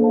Hey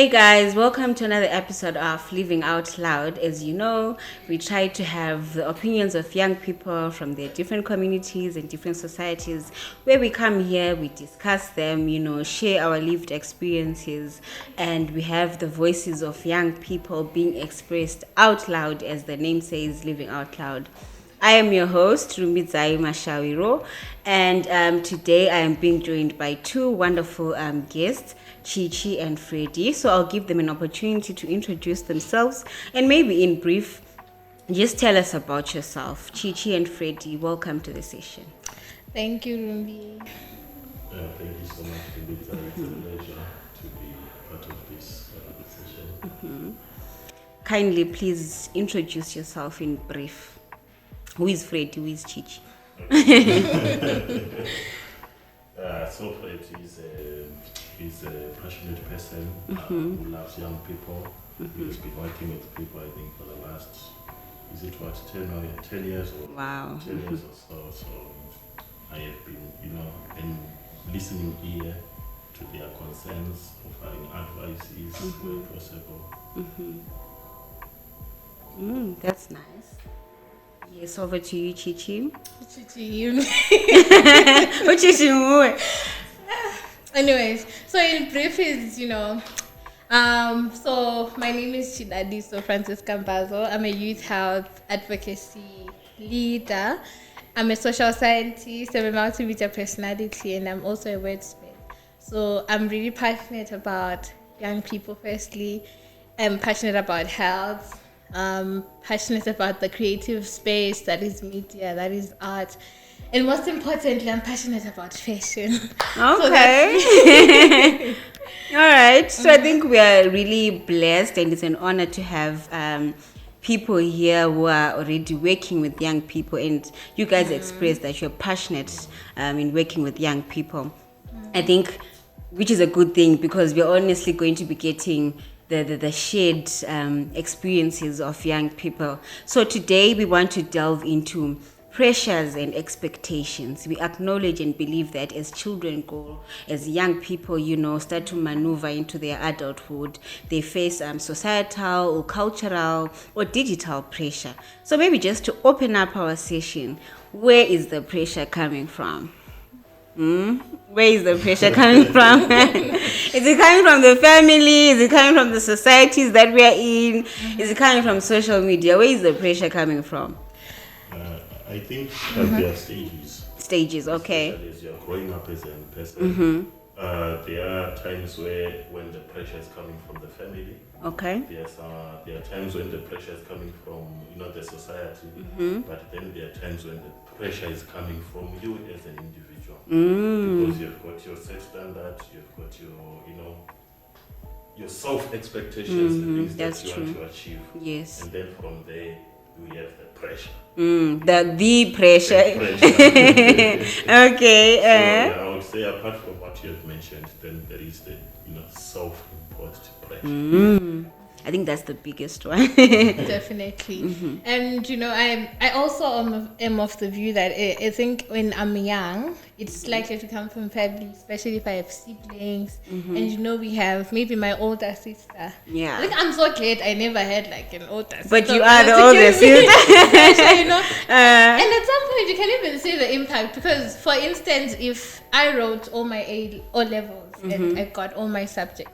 guys, welcome to another episode of Living Out Loud. As you know, we try to have the opinions of young people from their different communities and different societies where we come here, we discuss them, share our lived experiences, and we have the voices of young people being expressed out loud, as the name says, Living Out Loud. I am your host, Rumidzai Mashawiro, and today I am being joined by two wonderful guests, Chichi and Freddy. So I'll give them an opportunity to introduce themselves and maybe in brief, just tell us about yourself. Chichi and Freddy, welcome to the session. Thank you, Rumbi. Thank you so much, Rumidzai. It's a pleasure to be part of this session. Mm-hmm. Kindly, please introduce yourself in brief. Who is Freddy? Who is Chichi? So Freddy is a passionate person who loves young people. He's been working with people, I think, for the last, 10 years or Wow. 10 years or so. So I have been, in listening ear to their concerns, offering advices where possible. That's nice. Yes, over to you, Chichi. Anyways, so in brief is, so my name is Chidadiso Francis Cambazo. I'm a youth health advocacy leader. I'm a social scientist, I'm a multimedia personality, and I'm also a wordsmith. So I'm really passionate about young people, firstly. I'm passionate about health. Passionate about the creative space that is media, that is art, and most importantly, I'm passionate about fashion. Okay. All right. So I think we are really blessed, and it's an honor to have people here who are already working with young people, and you guys expressed that you're passionate in working with young people. I think, which is a good thing, because we're honestly going to be getting the shared experiences of young people. So today we want to delve into pressures and expectations. We acknowledge and believe that as children grow, as young people, start to maneuver into their adulthood, they face societal or cultural or digital pressure. So maybe just to open up our session, where is the pressure coming from? Where is the pressure coming from? Is it coming from the family? Is it coming from the societies that we are in? Is it coming from social media? Where is the pressure coming from? I think there are stages. Stages, okay. Especially as you're growing up as a person. There are times when the pressure is coming from the family. Okay. There are times when the pressure is coming from the society. But then there are times when the pressure is coming from you as an individual. Because you've got your set standard, you've got your self-expectations, the things that you want to achieve. Yes. And then from there, you have the pressure. The pressure. Okay. So, I would say, apart from what you have mentioned, then there is the self-imposed pressure. I think that's the biggest one. Definitely. And I also am of the view that I think when I'm young, it's likely to come from family, especially if I have siblings. And we have maybe my older sister. Yeah. I think I'm so glad I never had like an older sister. But you are the older sister. And at some point you can even see the impact, because for instance, if I wrote all my O levels and I got all my subjects,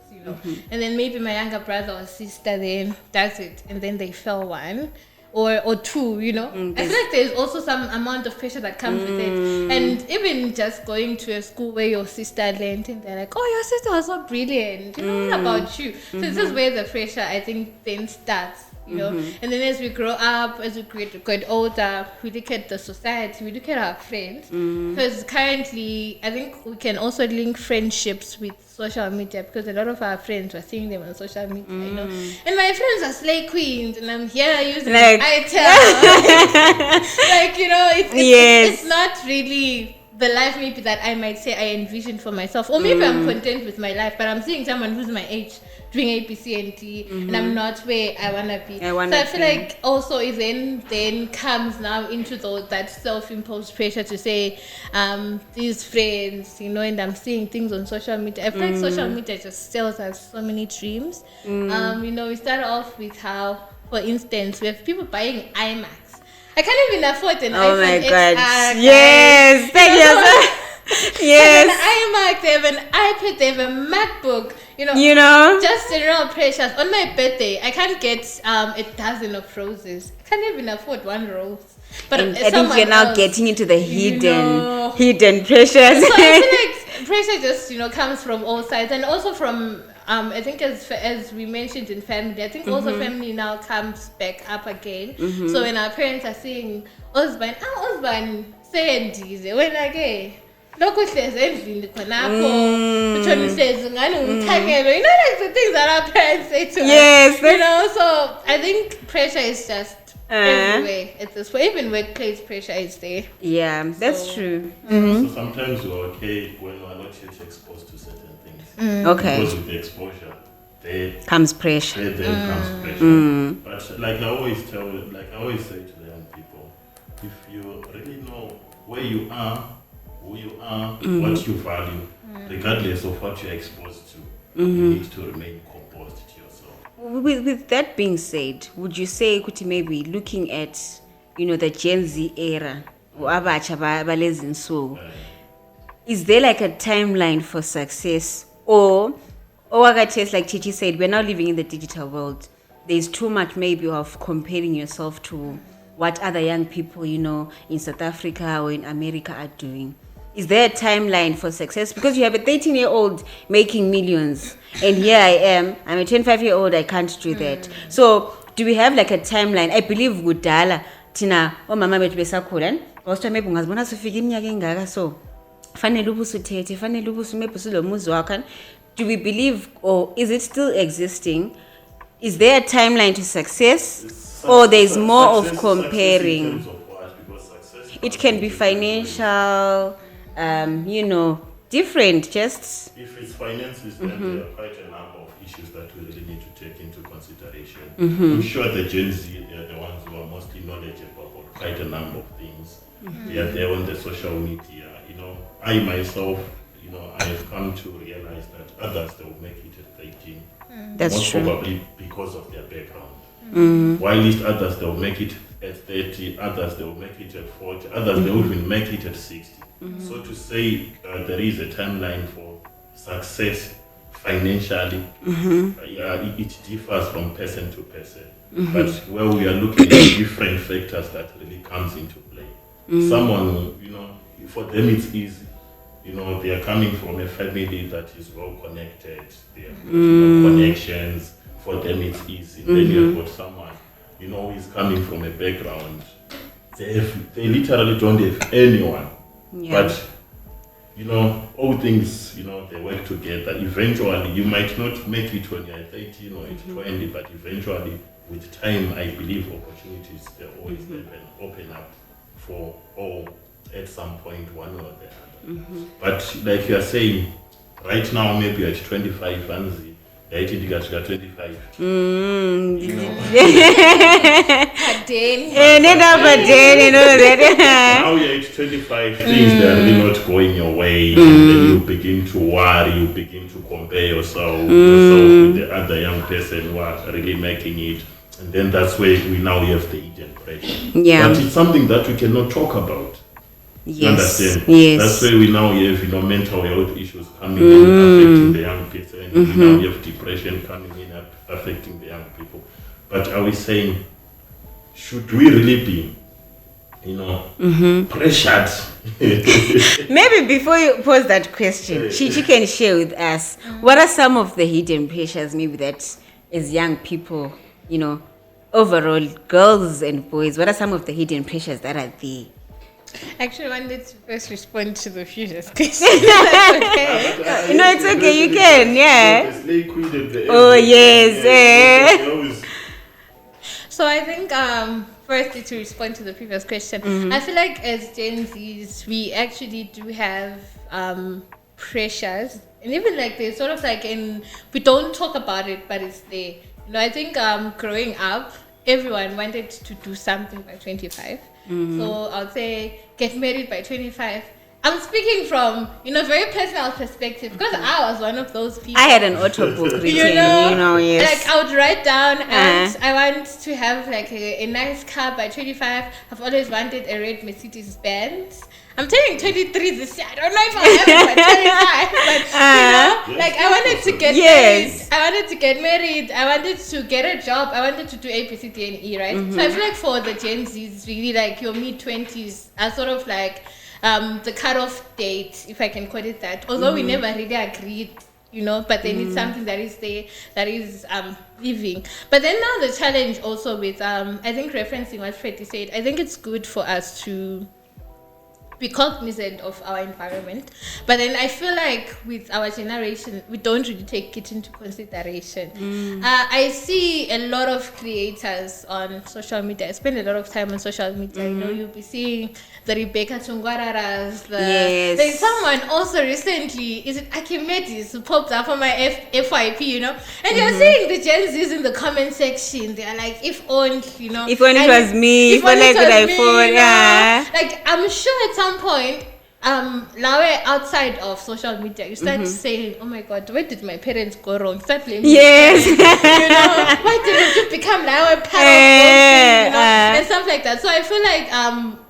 and then maybe my younger brother or sister then does it, and then they fail one or two, I feel like there's also some amount of pressure that comes with it. And even just going to a school where your sister learned, and they're like, oh, your sister was so brilliant, what about you? So this is where the pressure, I think, then starts. And then as we grow up, as we get older, we look at the society, we look at our friends. Because currently, I think we can also link friendships with social media, because a lot of our friends were seeing them on social media, And my friends are slay queens, and I'm here using ITEL. It's not really the life maybe that I might say I envisioned for myself. Or maybe I'm content with my life, but I'm seeing someone who's my age doing A, B, C, and D, and I'm not where I wanna be. I wanna so I feel be. like also it then comes now into that self-imposed pressure to say, these friends, and I'm seeing things on social media. I feel like social media just sells us so many dreams. We start off with how, for instance, we have people buying iMacs. I can't even afford an Oh iPhone my God. XR. Yes. Thank you. Yes. They have an iMac, they have an iPad, they have a MacBook. Just general pressures. On my birthday, I can't get a dozen of roses. I can't even afford one rose. But And I think you're now getting into the hidden pressures. So I feel like pressure just comes from all sides, and also from I think as we mentioned in family, I think also family now comes back up again. So when our parents are saying Osban sendize wena ke lokho hlezi endlini khonapho uthona ihlezi ngani ngumthangelo, like the things that our parents say to us. So I think pressure is just everywhere at this point. Even workplace pressure is there. Yeah, that's true. So sometimes we're okay when we're not yet exposed to certain things. Okay. Because with the exposure, there comes pressure. comes pressure. But like I always say to the young people, if you really know where you are, who you are, what you value, regardless of what you're exposed to, you need to remain composed to yourself. With that being said, would you say kuti maybe looking at the Gen Z era, is there like a timeline for success, or like Chichi said, we're now living in the digital world. There's too much maybe of comparing yourself to what other young people in South Africa or in America are doing. Is there a timeline for success? Because you have a 13-year-old making millions, and here I am, I'm a 25-year-old, I can't do that. So do we have like a timeline? I believe kudala thina omama bethu besakhula bawuthi maybe ungazibona sufika iminyaka engaka, so fanele ubusuthethe, fanele ubusumephi lo muzi wakho. Do we believe, or is it still existing? Is there a timeline to success, or there's more of comparing? It can be financial, different. Just if it's finances, then there are quite a number of issues that we really need to take into consideration. I'm sure the Gen Z are the ones who are mostly knowledgeable about quite a number of things. They are there on the social media. I myself, I have come to realize that others, they will make it at 18. That's most true. Probably because of their background. While least others, they will make it at 30, others, they will make it at 40, others, they will even make it at 60. So to say there is a timeline for success financially, it differs from person to person. But where we are looking at different factors that really comes into play. Someone, for them it's easy. They are coming from a family that is well connected. They have got connections. For them it's easy. Then you have got someone, who is coming from a background. They literally don't have anyone. Yeah. But all things, they work together. Eventually, you might not make it when you're 13 or 20, but eventually, with time, I believe opportunities, they always open up for all at some point, one or the other. But like you are saying, right now, maybe you're at 25, Anzi, I think you got 25. Now you're at 25, things that are really not going your way, and then you begin to worry, you begin to compare yourself with the other young person who are really making it, and then that's where we now have the hidden pressure. Yeah. But it's something that we cannot talk about. Yes. You understand? Yes. That's where we now have mental health issues coming in, affecting the young people, and we now have depression coming in, affecting the young people. But are we saying, should we really be pressured? Maybe before you pose that question, she can share with us what are some of the hidden pressures maybe that as young people, overall, girls and boys, what are some of the hidden pressures that are there? I actually wanted to first respond to the previous question. That's okay. It's okay, you can, yeah. Oh, yes. So I think, firstly, to respond to the previous question, I feel like as Gen Zs, we actually do have pressures And even like there's sort of like we don't talk about it, but it's there. I think growing up, everyone wanted to do something by 25. So I would say get married by 25. I'm speaking from, very personal perspective because I was one of those people. I had an auto book written, yes. Like I would write down, I want to have like a nice car by 25. I've always wanted a red Mercedes Benz. I'm turning 23 this year. I don't know if I'll have it by 25, but like I wanted to get married. I wanted to get married. I wanted to get a job. I wanted to do A, B, C, D, and E, right? So I feel like for the Gen Zs, really like your mid-20s are sort of like the cutoff date, if I can call it that. Although we never really agreed, but then it's something that is there, that is living. But then now the challenge also with I think referencing what Freddie said, I think it's good for us to be cognizant of our environment, but then I feel like with our generation we don't really take it into consideration. I see a lot of creators on social media. I spend a lot of time on social media. You'll be seeing the Rebecca Tungwararas, there's someone also recently, is it Archimedes, who popped up on my FYP, and you're seeing the Gen Z's in the comment section. They're like, if only, if only it was me, if only I could afford, like I'm sure at some point, now outside of social media, you start saying, "Oh my God, where did my parents go wrong?" Start blaming. Yes. Why didn't you become now a part of and stuff like that. So I feel like,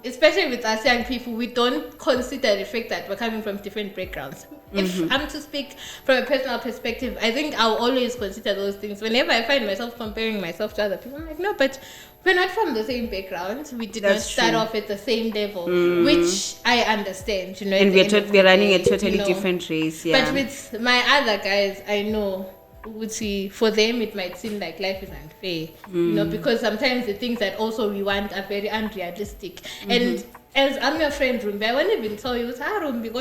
especially with us young people, we don't consider the fact that we're coming from different backgrounds. If I'm to speak from a personal perspective, I think I'll always consider those things. Whenever I find myself comparing myself to other people, I'm like, no, but we're not from the same background. We did not start off at the same level, which I understand, And we're running a totally different race, But with my other guys, I know, for them it might seem like life is unfair, because sometimes the things that also we want are very unrealistic. And as I'm your friend, Rumbi, I won't even tell you, Rumbi,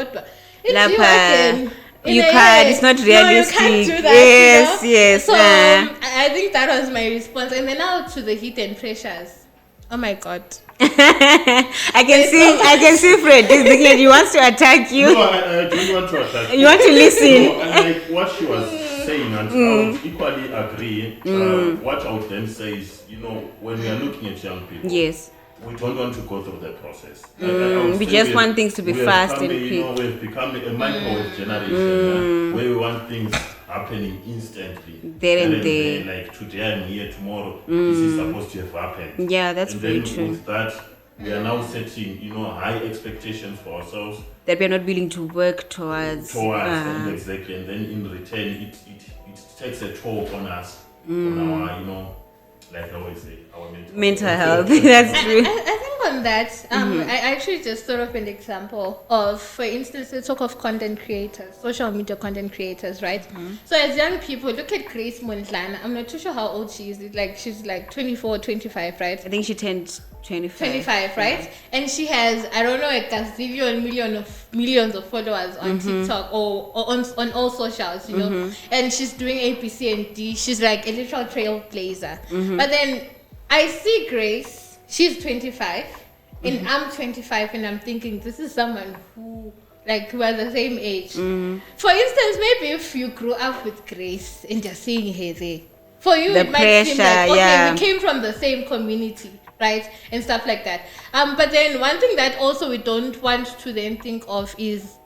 you can't. It's not realistic. No, you can't do that. Yes. So I think that was my response. And then now to the heat and pressures. Oh my God. I can see Fred is thinking he wants to attack you. No, I don't want to attack you. You want to listen. No, and like what she was saying, and I would equally agree. What I would then say is, when we are looking at young people, yes, we don't want to go through the process. We just want things to be fast and quick. We've become a microwave generation where we want things happening instantly. There and there. Like today I'm here, tomorrow this is supposed to have happened. Yeah, that's and very then true. With that, we are now setting, high expectations for ourselves. That we are not willing to work towards. And exactly. And then in return, it takes a toll on us, on our, like I always say, our mental health. That's true. I think on that, I actually just thought of an example of, for instance, let's talk of content creators, social media content creators, right? So as young people, look at Grace Mondlane. I'm not too sure how old she is. She's like 24, 25, right? I think she turned 25. 25, right? And she has, I don't know, a gazillion millions of followers on TikTok or on all socials, and she's doing A, B, C, and D. She's like a literal trailblazer. But then I see Grace, she's 25, and I'm 25, and I'm thinking, this is someone who are the same age. For instance, maybe if you grew up with Grace and you're seeing her there, for you it might seem like, okay, we came from the same community, right? And stuff like that. But then one thing that also we don't want to then think of is,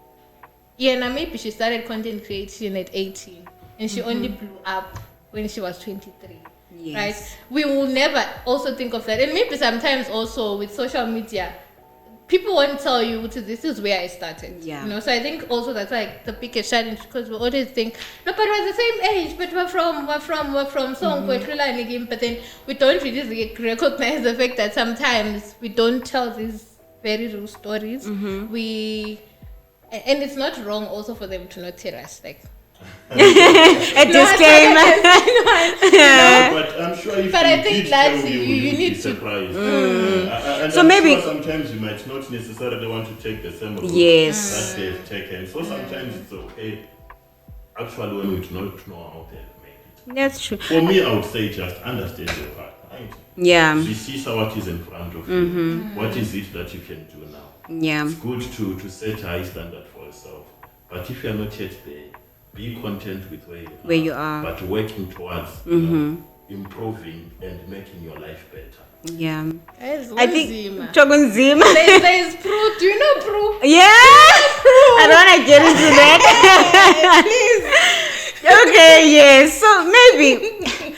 maybe she started content creation at 18 and she only blew up when she was 23. Yes. Right? We will never also think of that. And maybe sometimes also with social media, people won't tell you this is where I started. Yeah. So I think also that's like the biggest challenge, because we always think, no, but we're the same age, but we're from Songwe, but then we don't really recognize the fact that sometimes we don't tell these very real stories. And it's not wrong also for them to not tell us, a disclaimer. But I'm sure if I think that you need be to. Surprised. And so I'm maybe sure sometimes you might not necessarily want to take the same route that they've taken. So sometimes it's okay. Actually, when we do not know how they've made it. That's true. For me, I would say just understand your partner. Right? Yeah. You see what is in front of you. What is it that you can do now? Yeah. It's good to set a high standard for yourself. But if you're not yet there, be content with where you are, but working towards you know, improving and making your life better. Yeah. Guys, I think Zima. Chogunzima. There's Prue. Do you know Prue? Yeah. I don't want to get into that. Okay, yes. So maybe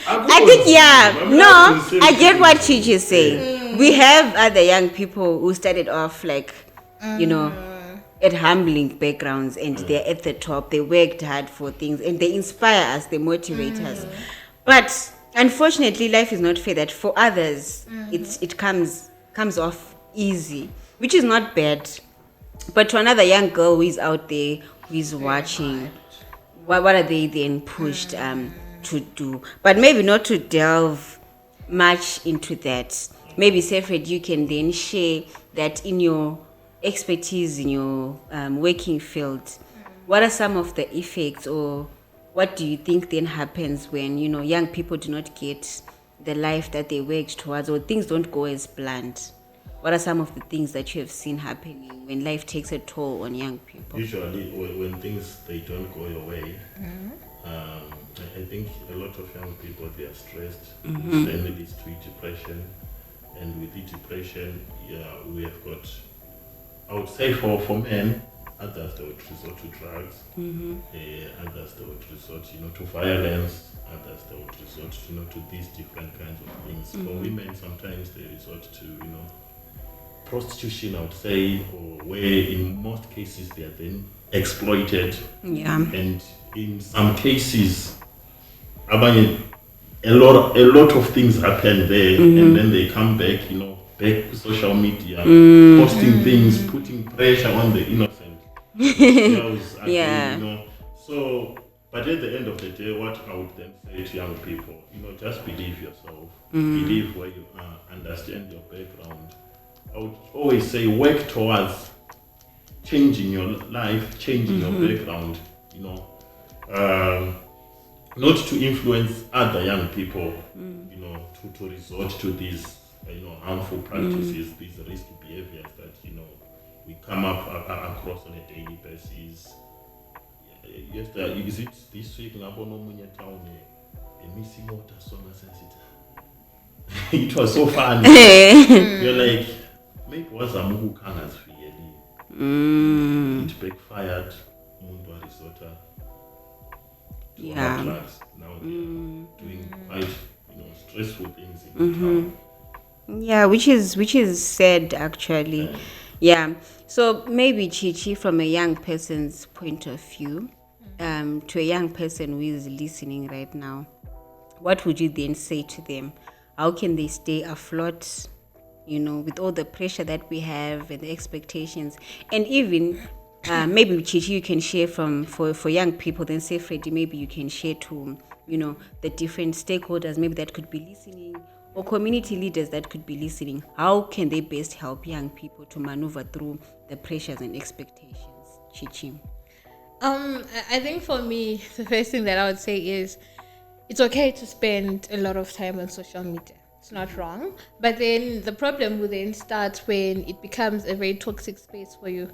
I think I get what Chichi is saying. We have other young people who started off like, you know, at humbling backgrounds, and they're at the top. They worked hard for things, and they inspire us. They motivate us. But unfortunately, life is not fair. That for others, it comes off easy, which is not bad. But to another young girl who is out there, who is watching, what are they then pushed to do? But maybe not to delve much into that. Maybe, Sefred, you can then share that in your expertise, in your working field, what are some of the effects, or what do you think then happens when, you know, young people do not get the life that they worked towards, or things don't go as planned? What are some of the things that you have seen happening when life takes a toll on young people? Usually, when things they don't go your way, I think a lot of young people, they are stressed. Then it leads to depression, and with the depression, we have got, I would say for men, others they would resort to drugs, others they would resort, to violence, others they would resort, to these different kinds of things. For women, sometimes they resort to, prostitution, I would say, or where in most cases they are then exploited. Yeah. And in some cases, a lot of things happen there, and then they come back, back to social media, posting things, putting pressure on the innocent girls. So, but at the end of the day, what I would then say to young people, just believe yourself, believe where you are, understand your background. I would always say work towards changing your life, changing your background, not to influence other young people, to resort to these, harmful practices, these risky behaviors that, we come up across on a daily basis. Yesterday, is it this week, Nabonomunya town, a missing water song, it was so fun. You're like, maybe was a mugu kangas really. It backfired. Mundu Arizota. Yeah. Drugs. Now they're doing quite, stressful things in town. Yeah, which is sad actually. Yeah. So maybe Chichi, from a young person's point of view, to a young person who is listening right now, what would you then say to them? How can they stay afloat, with all the pressure that we have and the expectations? And even maybe Chichi, you can share for young people, then say Freddie, maybe you can share to, the different stakeholders, maybe that could be listening, or community leaders that could be listening. How can they best help young people to maneuver through the pressures and expectations? Chichi. I think for me, the first thing that I would say is, it's okay to spend a lot of time on social media. It's not wrong. But then the problem will then start when it becomes a very toxic space for you.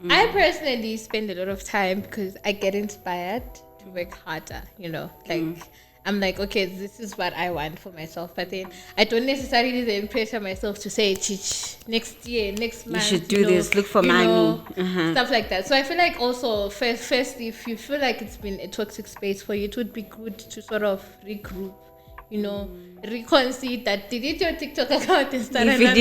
I personally spend a lot of time because I get inspired to work harder, I'm like, okay, this is what I want for myself. But then I don't necessarily then pressure myself to say, next year, next month, you should do this, look for money. Stuff like that. So I feel like also, first, if you feel like it's been a toxic space for you, it would be good to sort of regroup, reconsider that, delete your TikTok account and start another one.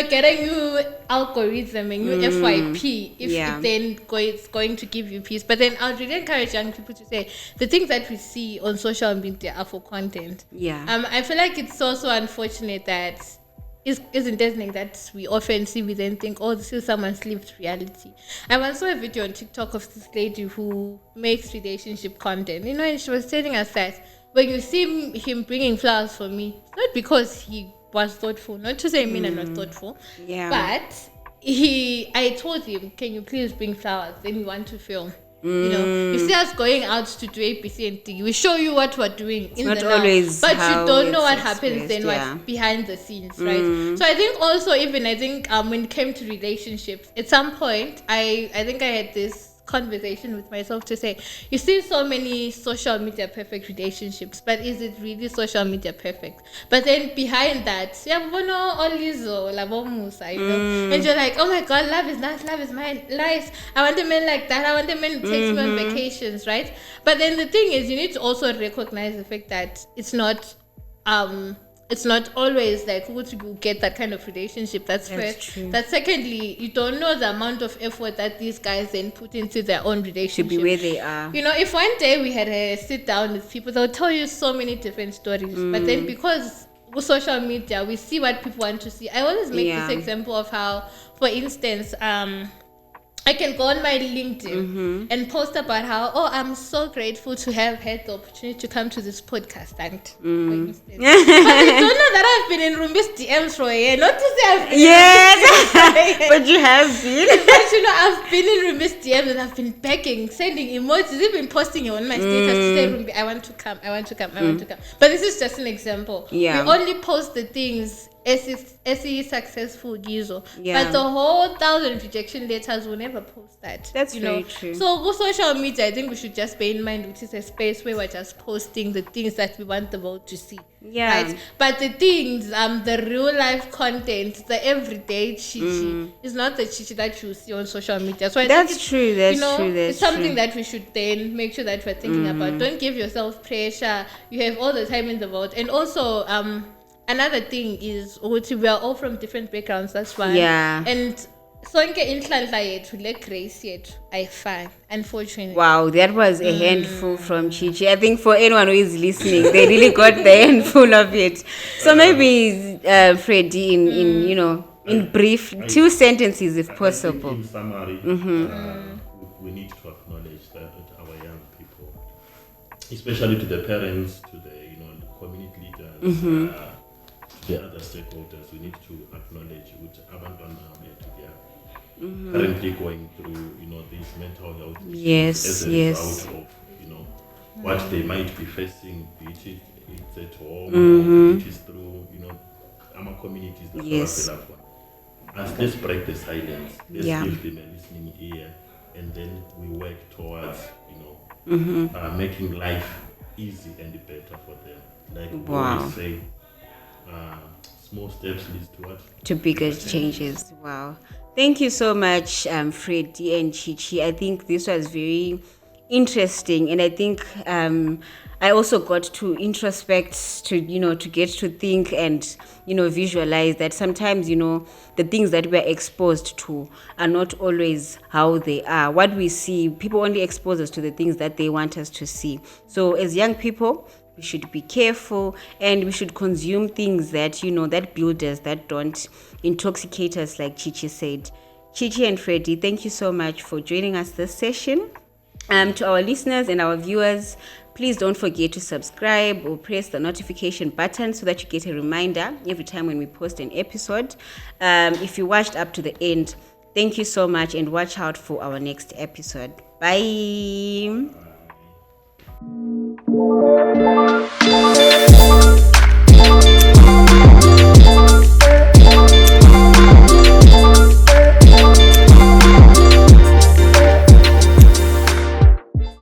Get a new algorithm, a new FYP, if it then it's going to give you peace. But then I would really encourage young people to say, the things that we see on social media are for content. I feel like it's also unfortunate that isn't anything that we often see, we then think, oh, this is someone's lived reality. I once saw a video on TikTok of this lady who makes relationship content, and she was telling us that when you see him bringing flowers for me, it's not because he was thoughtful, not to say men are not thoughtful, but I told him, can you please bring flowers? Then we want to film. You see us going out to do ABC and D. We show you what we're doing in the now, but you don't know what happens then, what's behind the scenes, right? So I think also, when it came to relationships, at some point, I think I had this conversation with myself to say, you see so many social media perfect relationships, but is it really social media perfect? But then behind that, and you're like, oh my god, love is nice, love is my life. I want a man like that. I want a man who takes me on vacations, right? But then the thing is, you need to also recognize the fact that it's not always like what you get that kind of relationship. That's first. True. That secondly, you don't know the amount of effort that these guys then put into their own relationship To be where they are. If one day we had a sit down with people, they'll tell you so many different stories. But then because with social media, we see what people want to see. I always make this example of how, for instance, I can go on my LinkedIn and post about how, I'm so grateful to have had the opportunity to come to this podcast. And for instance, but they don't know that I've been in Rumbi's DMs for a year. Not to say I've been but you have been. But I've been in Rumbi's DMs and I've been begging, sending emojis, even posting it on my status to say, Rumbi, I want to come, I want to come, I want to come. But this is just an example. Yeah. We only post the things SE successful Gizo. Yeah. But the whole 1,000 rejection letters will never post that. That's very true. So with social media, I think we should just bear in mind which is a space where we're just posting the things that we want the world to see. Yeah. Right? But the things, the real life content, the everyday chichi is not the chichi that you see on social media. So I think it's true. That's true. it's something that we should then make sure that we're thinking about. Don't give yourself pressure. You have all the time in the world. And also, another thing is we are all from different backgrounds. That's why. Yeah. And sonke inhlanhla yethu le grace yethu ayifani, unfortunately. Wow, that was a handful from Chichi. I think for anyone who is listening, they really got the handful of it. So maybe Freddie, in brief, 2 sentences if possible. In summary, we need to acknowledge that our young people, especially to the parents, to the community leaders, the other stakeholders, we need to acknowledge which abantwana currently going through, these mental health issues as a result of, what they might be facing, be it's at home, or it is through, our communities that are available. And let's break the silence. Let's give them a listening ear, and then we work towards, making life easy and better for them. Like we always say, small steps lead to what? To bigger changes. Wow. Thank you so much, Freddie and Chichi. I think this was very interesting, and I think I also got to introspect, to get to think and visualize that sometimes the things that we're exposed to are not always how they are. What we see, people only expose us to the things that they want us to see. So as young people, we should be careful, and we should consume things that that build us, that don't intoxicate us, like Chichi said. Chichi and Freddie, thank you so much for joining us this session. To our listeners and our viewers, please don't forget to subscribe or press the notification button so that you get a reminder every time when we post an episode. If you watched up to the end, thank you so much, and watch out for our next episode. Bye.